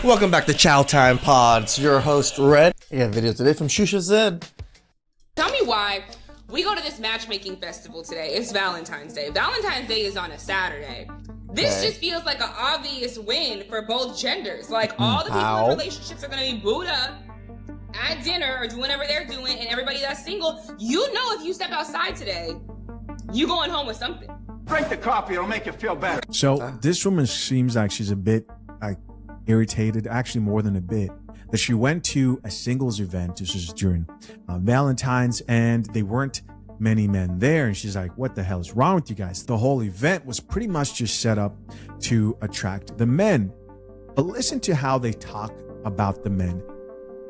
Welcome back to Chow Time Pods. Your host, Red. I got a video today from ChishaZed. Tell me why we go to this matchmaking festival today. It's Valentine's Day. Valentine's Day is on a Saturday. This just feels like an obvious win for both genders. Like, all the people in relationships are going to be booed up at dinner or doing whatever they're doing, and everybody that's single, you know, if you step outside today, you going home with something. Drink the coffee, it'll make you feel better. So this woman seems like she's a bit irritated, actually more than a bit, that she went to a singles event. This was during Valentine's, and they weren't many men there. And she's like, what the hell is wrong with you guys? The whole event was pretty much just set up to attract the men. But listen to how they talk about the men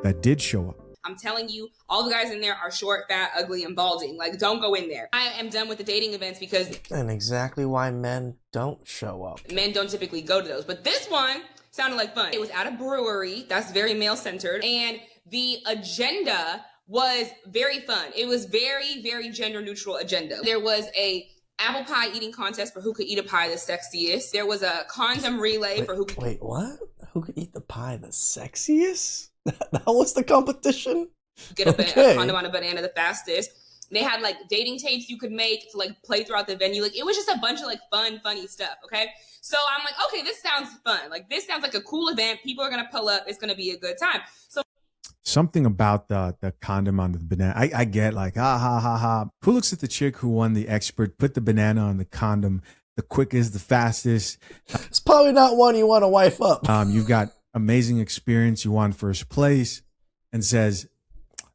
that did show up. I'm telling you, all the guys in there are short, fat, ugly, and balding. Like, don't go in there. I am done with the dating events because... And exactly why men don't show up. Men don't typically go to those. But this one sounded like fun. It was at a brewery. That's very male-centered. And the agenda was very fun. It was very, very gender-neutral agenda. There was a apple pie eating contest for who could eat a pie the sexiest. There was a condom relay for who could... Wait, what? Who could eat the pie the sexiest? That was the competition? Get a condom on a banana the fastest. They had like dating tapes you could make to like play throughout the venue. Like, it was just a bunch of like fun, funny stuff. Okay. So I'm like, okay, this sounds fun. Like, this sounds like a cool event. People are going to pull up. It's going to be a good time. So something about the condom on the banana. I get like, ha ha ha ha. Who looks at the chick who won the expert, put the banana on the condom, the quickest, the fastest. It's probably not one you want to wife up. You've got amazing experience. You won first place, and says,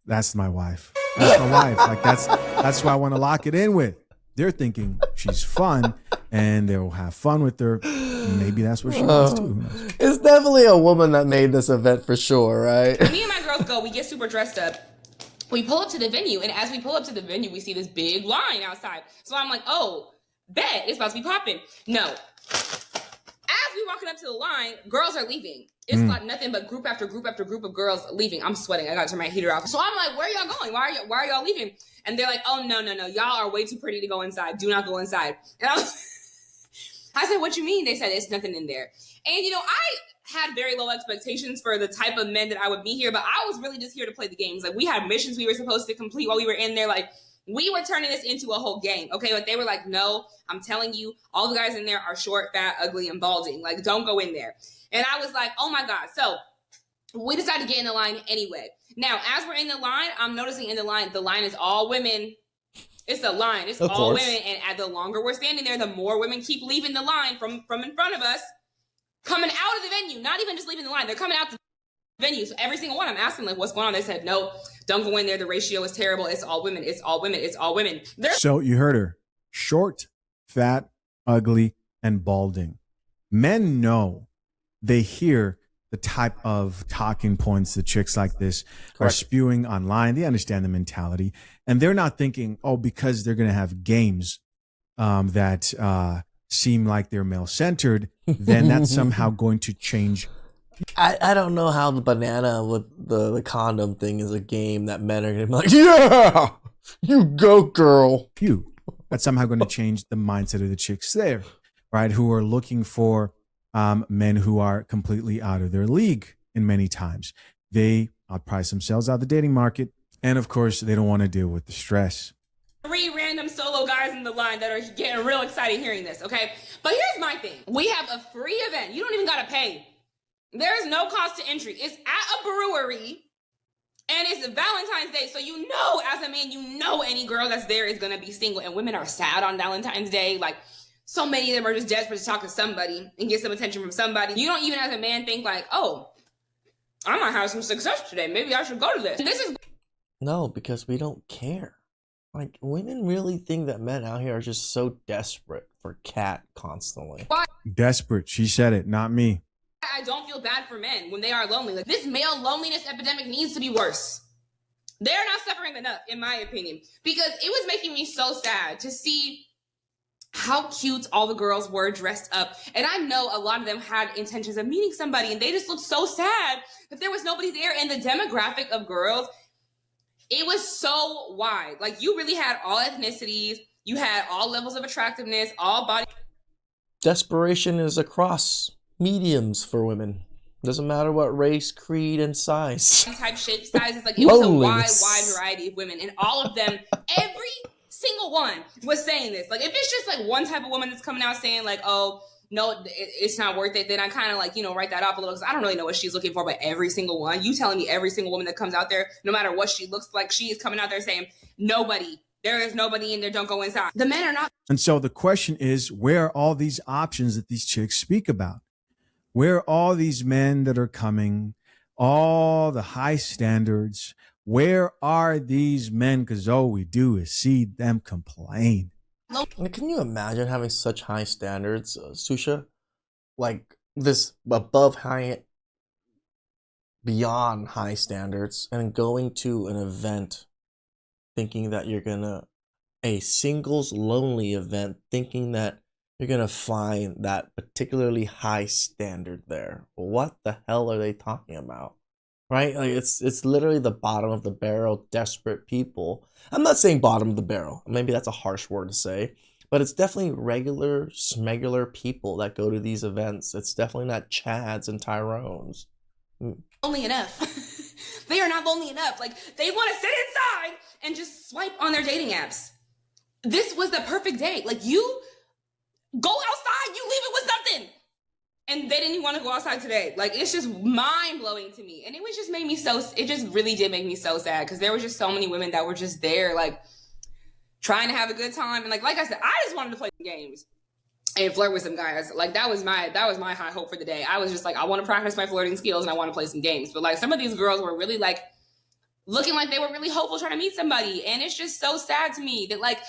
that's my wife. That's my wife. Like, that's who I want to lock it in with. They're thinking she's fun and they'll have fun with her. Maybe that's what she wants to. Who knows? It's definitely a woman that made this event for sure, right? Me and my girls go, we get super dressed up. We pull up to the venue, and as we pull up to the venue, we see this big line outside. So I'm like, oh, bet it's about to be popping. No. As we walking up to the line, girls are leaving. It's like nothing but group after group after group of girls leaving. I'm sweating. I got to turn my heater off. So I'm like, where are y'all going? Why are y'all leaving? And they're like, oh, no. Y'all are way too pretty to go inside. Do not go inside. And I said, what you mean? They said, there's nothing in there. And, you know, I had very low expectations for the type of men that I would meet here, but I was really just here to play the games. Like, we had missions we were supposed to complete while we were in there. Like, we were turning this into a whole game, okay? But they were like, no, I'm telling you, all the guys in there are short, fat, ugly, and balding. Like, don't go in there. And I was like, oh my God. So we decided to get in the line anyway. Now, as we're in the line, I'm noticing in the line is all women. It's a line. It's all women. And the longer we're standing there, the more women keep leaving the line from in front of us, coming out of the venue, not even just leaving the line. They're coming out the venue. So every single one, I'm asking, like, what's going on? They said, no, don't go in there. The ratio is terrible. It's all women. It's all women. It's all women. So you heard her. Short, fat, ugly, and balding. Men know. They hear the type of talking points that chicks like this are spewing online. They understand the mentality, and they're not thinking, oh, because they're going to have games that seem like they're male-centered, then that's somehow going to change. I don't know how the banana with the condom thing is a game that men are going to be like, yeah, you go, girl. That's somehow going to change the mindset of the chicks there, right, who are looking for men who are completely out of their league. In many times they outprice themselves out of the dating market, and of course they don't want to deal with the stress. 3 random solo guys in the line that are getting real excited hearing this, okay? But here's my thing. We have a free event. You don't even gotta pay. There is no cost to entry. It's at a brewery, and it's Valentine's Day, so you know, as a man, you know any girl that's there is gonna be single, and women are sad on Valentine's Day. Like, so many of them are just desperate to talk to somebody and get some attention from somebody. You don't even as a man think like, oh, I might have some success today. Maybe I should go to this. No, because we don't care. Like, women really think that men out here are just so desperate for cat constantly. Why? Desperate. She said it, not me. I don't feel bad for men when they are lonely. Like, this male loneliness epidemic needs to be worse. They're not suffering enough, in my opinion, because it was making me so sad to see how cute all the girls were dressed up. And I know a lot of them had intentions of meeting somebody, and they just looked so sad that there was nobody there. And the demographic of girls, it was so wide. Like, you really had all ethnicities. You had all levels of attractiveness, all body. Desperation is across mediums for women. Doesn't matter what race, creed, and size. type shape sizes. Like, it was a wide Loneliness. variety of women, and all of them, every single one was saying this. Like, if it's just like one type of woman that's coming out saying like, oh no, it's not worth it, then I kind of like, you know, write that off a little, because I don't really know what she's looking for. But every single one, you telling me every single woman that comes out there, no matter what she looks like, she is coming out there saying, there is nobody in there, don't go inside. The men are not. And so the question is, where are all these options that these chicks speak about? Where are all these men that are coming, all the high standards? Where are these men? Because all we do is see them complain. Like, can you imagine having such high standards, Susha? Like, this above high, beyond high standards, and going to an event thinking that you're gonna, a singles lonely event, thinking that you're gonna find that particularly high standard there. What the hell are they talking about? Right? Like, it's literally the bottom of the barrel, desperate people. I'm not saying bottom of the barrel. Maybe that's a harsh word to say, but it's definitely regular, smegular people that go to these events. It's definitely not Chads and Tyrones. Lonely enough. They are not lonely enough. Like, they want to sit inside and just swipe on their dating apps. This was the perfect day. Like, you go outside, you leave it with something. And they didn't even want to go outside today. Like, it's just mind-blowing to me. And it was just made me so, it just really did make me so sad, because there were just so many women that were just there, like, trying to have a good time. And like I said, I just wanted to play some games and flirt with some guys. Like, that was my high hope for the day. I was just like, I want to practice my flirting skills and I want to play some games. But like, some of these girls were really like looking like they were really hopeful trying to meet somebody. And it's just so sad to me that like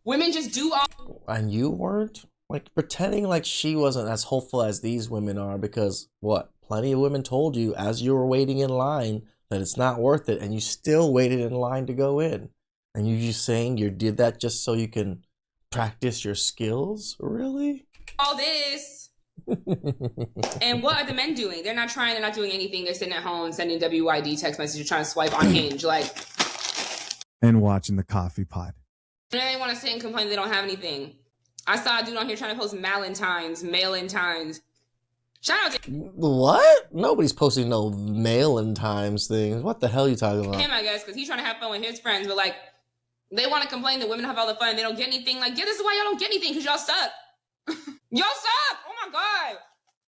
women just do all. And you weren't? Like, pretending like she wasn't as hopeful as these women are, because what? Plenty of women told you as you were waiting in line that it's not worth it, and you still waited in line to go in. And you just saying you did that just so you can practice your skills? Really? All this. And what are the men doing? They're not trying, they're not doing anything. They're sitting at home sending WYD text messages, trying to swipe on Hinge, like. And watching the coffee pot. And then they want to sit and complain they don't have anything. I saw a dude on here trying to post Valentines. Shout out to what? Nobody's posting no Valentine's things. What the hell are you talking about? him, I guess, because he's trying to have fun with his friends. But like, they want to complain that women have all the fun and they don't get anything. Like, yeah, this is why y'all don't get anything, because y'all suck. Y'all suck. Oh my God.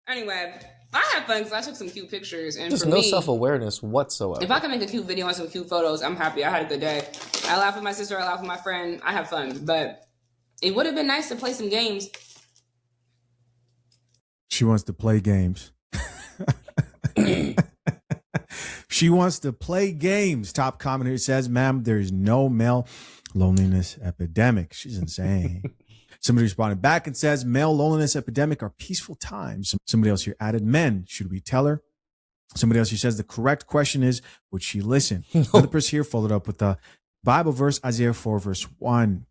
Anyway, I had fun because I took some cute pictures. And There's for no me, self-awareness whatsoever. if I can make a cute video and some cute photos, I'm happy. I had a good day. I laughed with my sister. I laughed with my friend. I had fun. But it would have been nice to play some games. She wants to play games. She wants to play games. Top comment here says, ma'am, there is no male loneliness epidemic. She's insane. Somebody responded back and says, male loneliness epidemic are peaceful times. Somebody else here added, men, should we tell her? Somebody else here says, the correct question is, would she listen? Another person here followed up with the Bible verse, Isaiah 4 verse 1.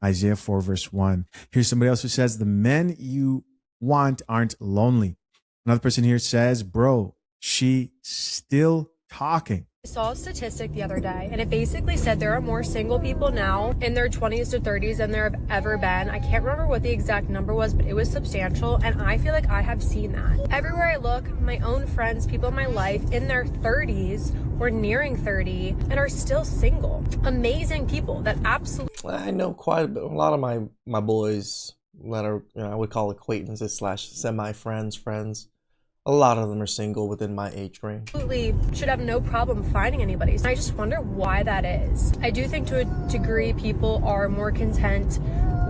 Isaiah 4 verse 1. Here's somebody else who says, the men you want aren't lonely. Another person here says, bro, she still talking. I saw a statistic the other day, and it basically said there are more single people now in their 20s to 30s than there have ever been. I can't remember what the exact number was, but it was substantial, and I feel like I have seen that. Everywhere I look, my own friends, people in my life in their 30s or nearing 30 and are still single. Amazing people that absolutely... I know quite a lot of my boys that are, I would call acquaintances / semi-friends, friends. A lot of them are single within my age range. Absolutely should have no problem finding anybody. So I just wonder why that is. I do think to a degree people are more content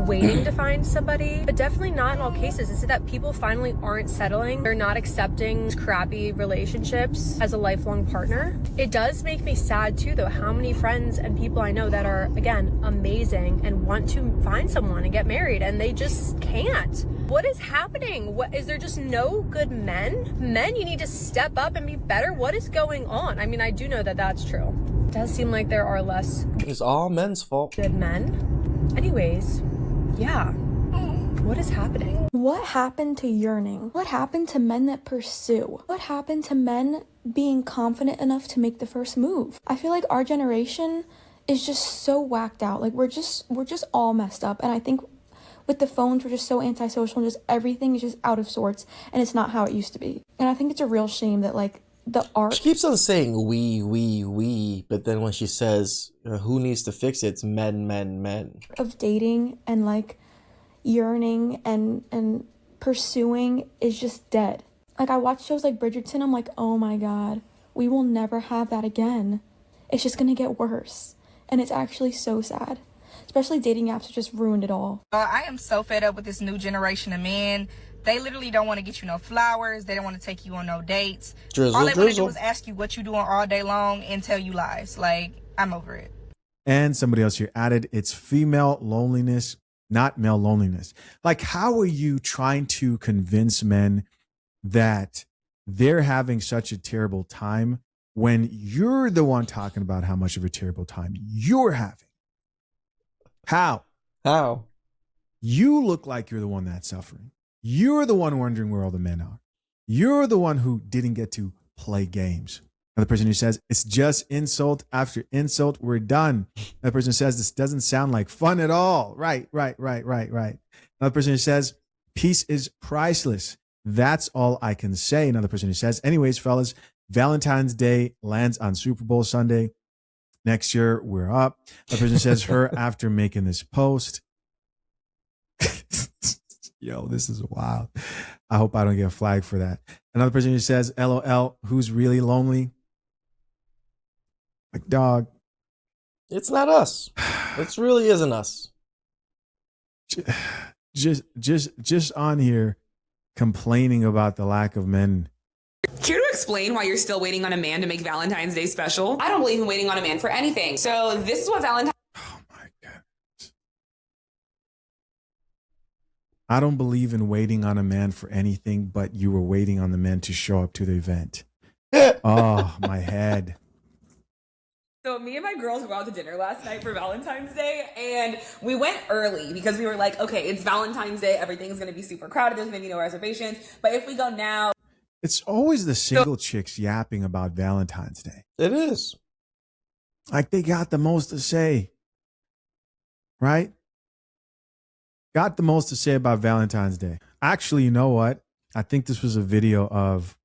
waiting to find somebody, but definitely not in all cases. Is it that people finally aren't settling? They're not accepting crappy relationships as a lifelong partner? It does make me sad too, though, how many friends and people I know that are, again, amazing and want to find someone and get married, and they just can't. What is happening? What is there just no good men? Men, you need to step up and be better. What is going on? I mean, I do know that that's true. It does seem like there are less It's all men's fault. good men. Anyways, yeah. What is happening? What happened to yearning? What happened to men that pursue? What happened to men being confident enough to make the first move? I feel like our generation is just so whacked out. Like we're just all messed up, and I think with the phones, we're just so antisocial and just everything is just out of sorts and it's not how it used to be. And I think it's a real shame that like the art. She keeps on saying we, but then when she says who needs to fix it, it's men. Of dating and like yearning and pursuing is just dead. Like I watch shows like Bridgerton, I'm like, oh my God, we will never have that again. It's just gonna get worse. And it's actually so sad. Especially dating apps have just ruined it all. I am so fed up with this new generation of men. They literally don't want to get you no flowers. They don't want to take you on no dates. Drizzle, all they want to drizzle. do is ask you what you doing all day long and tell you lies. Like, I'm over it. And somebody else here added, it's female loneliness, not male loneliness. Like, how are you trying to convince men that they're having such a terrible time when you're the one talking about how much of a terrible time you're having? How? You look like you're the one that's suffering. You're the one wondering where all the men are. You're the one who didn't get to play games. Another person who says, it's just insult after insult. We're done. Another person says, this doesn't sound like fun at all. Right. Another person who says, peace is priceless. That's all I can say. Another person who says, anyways, fellas, Valentine's Day lands on Super Bowl Sunday. Next year, we're up. Another person says, her after making this post. Yo, this is wild. I hope I don't get flagged for that. Another person who says, LOL, who's really lonely? Like, dog. It's not us. It really isn't us. Just on here complaining about the lack of men. Care to explain why you're still waiting on a man to make Valentine's Day special? I don't believe in waiting on a man for anything. So this is what Valentine's Oh my God. I don't believe in waiting on a man for anything, but you were waiting on the men to show up to the event. Oh, my head. So me and my girls were out to dinner last night for Valentine's Day, and we went early because we were like, okay, it's Valentine's Day. Everything's going to be super crowded. There's going to be no reservations. But if we go now. It's always the single chicks yapping about Valentine's Day. It is. Like they got the most to say. Right? Got the most to say about Valentine's Day. Actually, you know what? I think this was a video of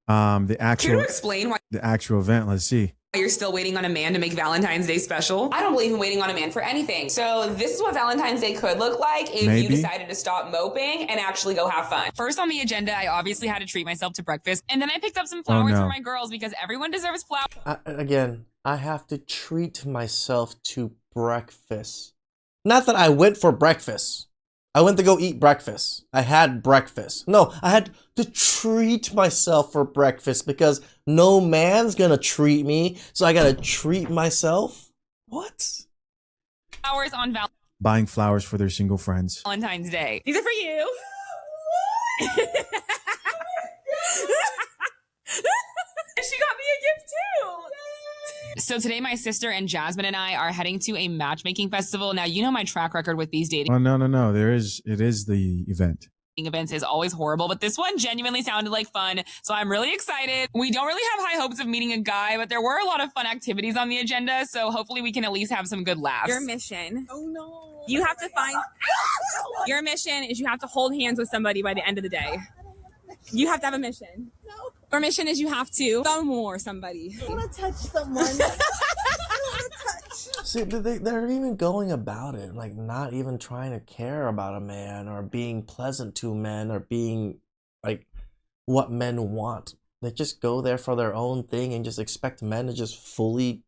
the Care to explain why the actual event. Let's see. you're still waiting on a man to make Valentine's Day special. I don't believe in waiting on a man for anything. So this is what Valentine's Day could look like if you decided to stop moping and actually go have fun. First on the agenda, I obviously had to treat myself to breakfast. And then I picked up some flowers for my girls because everyone deserves flowers. Again, I have to treat myself to breakfast. Not that I went for breakfast. I went to go eat breakfast. I had breakfast. No, I had to treat myself for breakfast because no man's gonna treat me, so I gotta treat myself? What? Flowers on Buying flowers for their single friends. Valentine's Day. These are for you. She got me a gift too. So today my sister and Jasmine and I are heading to a matchmaking festival. Now, you know my track record with these dating. Oh, no. It is the event. Events is always horrible, but this one genuinely sounded like fun. So I'm really excited. We don't really have high hopes of meeting a guy, but there were a lot of fun activities on the agenda. So hopefully we can at least have some good laughs. Your mission. Oh no. You have to find, your mission is you have to hold hands with somebody by the end of the day. You have to have a mission. No. Your mission is you have to thumb war somebody. I want to touch someone. See, they're even going about it, like not even trying to care about a man or being pleasant to men or being like what men want. They just go there for their own thing and just expect men to just fully,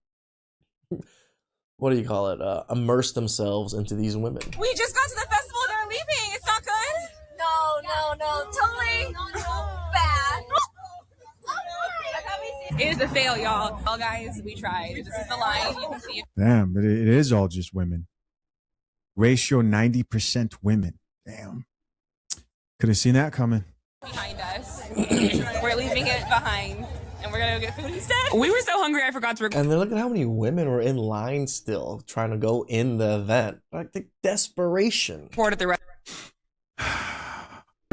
what do you call it, immerse themselves into these women. We just got to the festival and they're leaving. It's not good. No, totally bad. It is a fail, y'all. Well, guys, we tried. This is the line. You can see it. Damn, but it is all just women. Ratio 90% women. Damn. Could have seen that coming. Behind us. We're leaving it behind. And we're going to go get food instead. We were so hungry, I forgot to record. And then look at how many women were in line still trying to go in the event. Like the desperation. At the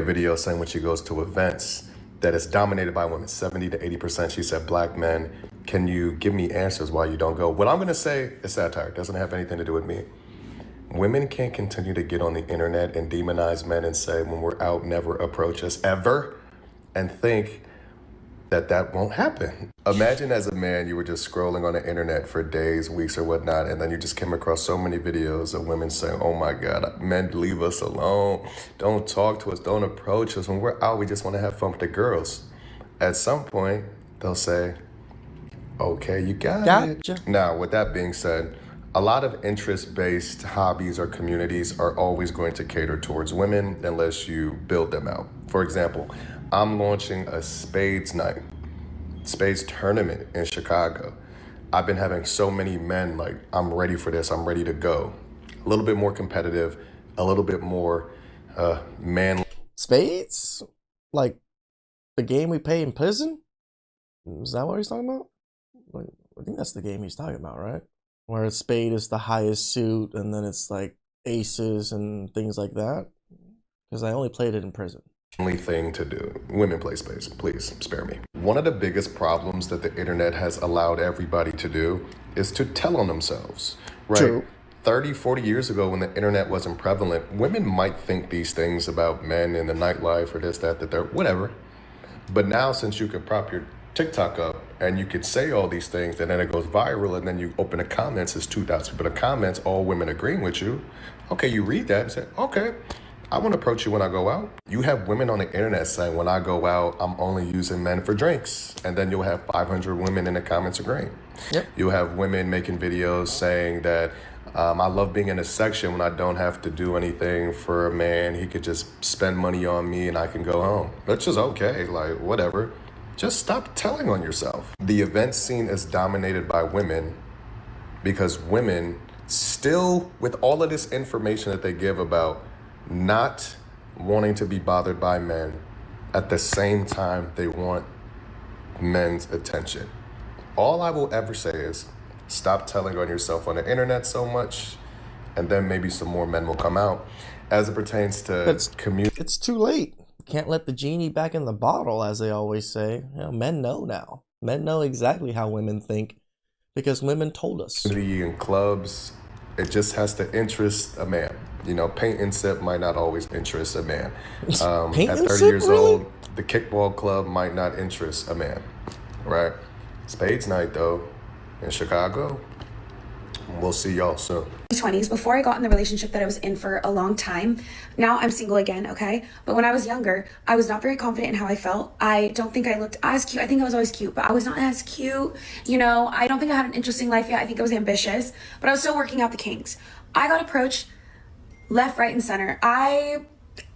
video saying when she goes to events that it's dominated by women, 70 to 80%. She said, black men, can you give me answers why you don't go? What I'm going to say is satire. It doesn't have anything to do with me. Women can't continue to get on the internet and demonize men and say, when we're out, never approach us ever, and think that that won't happen. Imagine as a man, you were just scrolling on the internet for days, weeks, or whatnot, and then you just came across so many videos of women saying, oh my God, men, leave us alone. Don't talk to us, don't approach us. When we're out, we just want to have fun with the girls. At some point, they'll say, okay, you got it. Now, with that being said, a lot of interest-based hobbies or communities are always going to cater towards women unless you build them out. For example, I'm launching a spades tournament in Chicago. I've been having so many men like, I'm ready for this, I'm ready to go. A little bit more competitive, a little bit more manly. Spades? Like the game we play in prison? Is that what he's talking about? I think that's the game he's talking about, right? Where a spade is the highest suit, and then it's like aces and things like that. Because I only played it in prison. Only thing to do. Women play spades. Please spare me. One of the biggest problems that the internet has allowed everybody to do is to tell on themselves, right? True. 30, 40 years ago when the internet wasn't prevalent, women might think these things about men in the nightlife or this, that, they're whatever. But now since you can prop your TikTok up and you could say all these things and then it goes viral and then you open the comments, it's 2,000 people in the comments, all women agreeing with you. Okay, you read that and say, okay, I want to approach you when I go out. You have women on the internet saying, when I go out, I'm only using men for drinks. And then you'll have 500 women in the comments agreeing. Yep. You'll have women making videos saying that I love being in a section when I don't have to do anything for a man. He could just spend money on me and I can go home. Which is okay, like whatever. Just stop telling on yourself. The event scene is dominated by women because women still, with all of this information that they give about not wanting to be bothered by men, at the same time they want men's attention. All I will ever say is stop telling on yourself on the internet so much, and then maybe some more men will come out. As it pertains to community, it's too late. Can't let the genie back in the bottle, as they always say. You know, men know now. Men know exactly how women think because women told us. Community and clubs, it just has to interest a man. You know, paint and sip might not always interest a man. Paint at and 30 sip, years really? old, the kickball club might not interest a man, right? Spades night, though, in Chicago. We'll see y'all soon. 20s, before I got in the relationship that I was in for a long time. Now I'm single again, okay? But when I was younger, I was not very confident in how I felt. I don't think I looked as cute. I think I was always cute, but I was not as cute. You know, I don't think I had an interesting life yet. I think I was ambitious, but I was still working out the kinks. I got approached left, right, and center.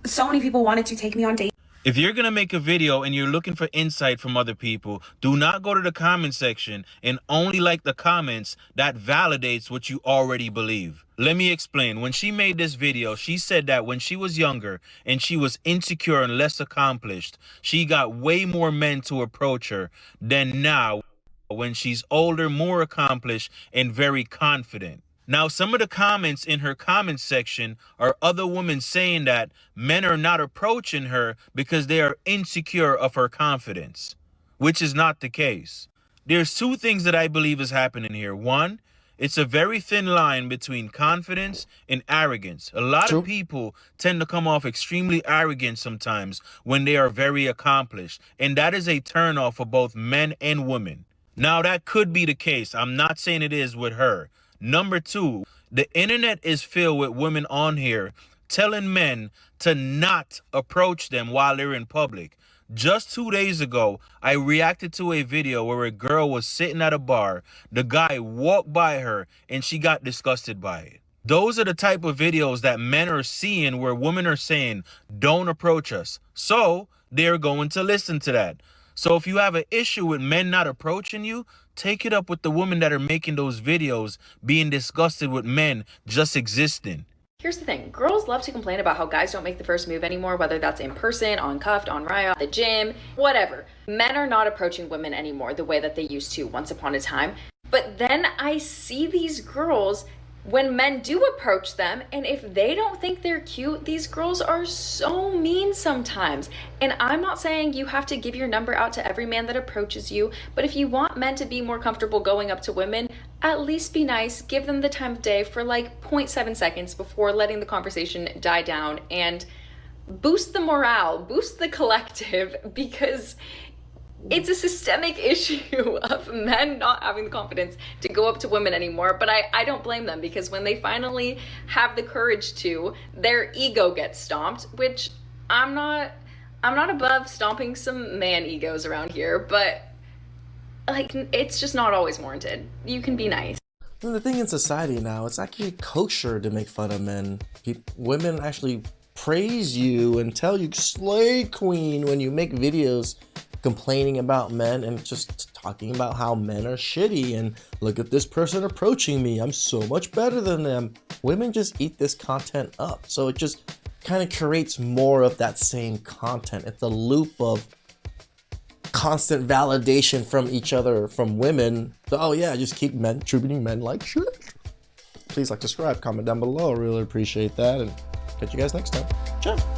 So many people wanted to take me on dates. If you're going to make a video and you're looking for insight from other people, do not go to the comment section and only like the comments that validates what you already believe. Let me explain. When she made this video, she said that when she was younger and she was insecure and less accomplished, she got way more men to approach her than now when she's older, more accomplished, and very confident. Now, some of the comments in her comment section are other women saying that men are not approaching her because they are insecure of her confidence, which is not the case. There's two things that I believe is happening here. One, it's a very thin line between confidence and arrogance. A lot of people tend to come off extremely arrogant sometimes when they are very accomplished, and that is a turnoff for both men and women. Now, that could be the case. I'm not saying it is with her. Number two, the internet is filled with women on here telling men to not approach them while they're in public. Just 2 days ago, I reacted to a video where a girl was sitting at a bar. The guy walked by her and she got disgusted by it. Those are the type of videos that men are seeing where women are saying, don't approach us. So they're going to listen to that. So if you have an issue with men not approaching you, take it up with the women that are making those videos being disgusted with men just existing. Here's the thing. Girls love to complain about how guys don't make the first move anymore, whether that's in person, on Cuffed, on Raya, the gym, whatever. Men are not approaching women anymore the way that they used to once upon a time. But then I see these girls when men do approach them, and if they don't think they're cute, these girls are so mean sometimes. And I'm not saying you have to give your number out to every man that approaches you, but if you want men to be more comfortable going up to women, at least be nice, give them the time of day for like 0.7 seconds before letting the conversation die down, and boost the morale, boost the collective, because it's a systemic issue of men not having the confidence to go up to women anymore. But I don't blame them, because when they finally have the courage to, their ego gets stomped, which I'm not above stomping some man egos around here, but like, it's just not always warranted. You can be nice. And the thing in society now, it's actually kosher to make fun of men. Women actually praise you and tell you slay queen when you make videos complaining about men and just talking about how men are shitty and look at this person approaching me, I'm so much better than them. Women just eat this content up, so it just kind of creates more of that same content. It's a loop of constant validation from each other, from women. Oh yeah, just keep treating men like shit. Please like, subscribe, comment down below. I really appreciate that, and catch you guys next time. Ciao.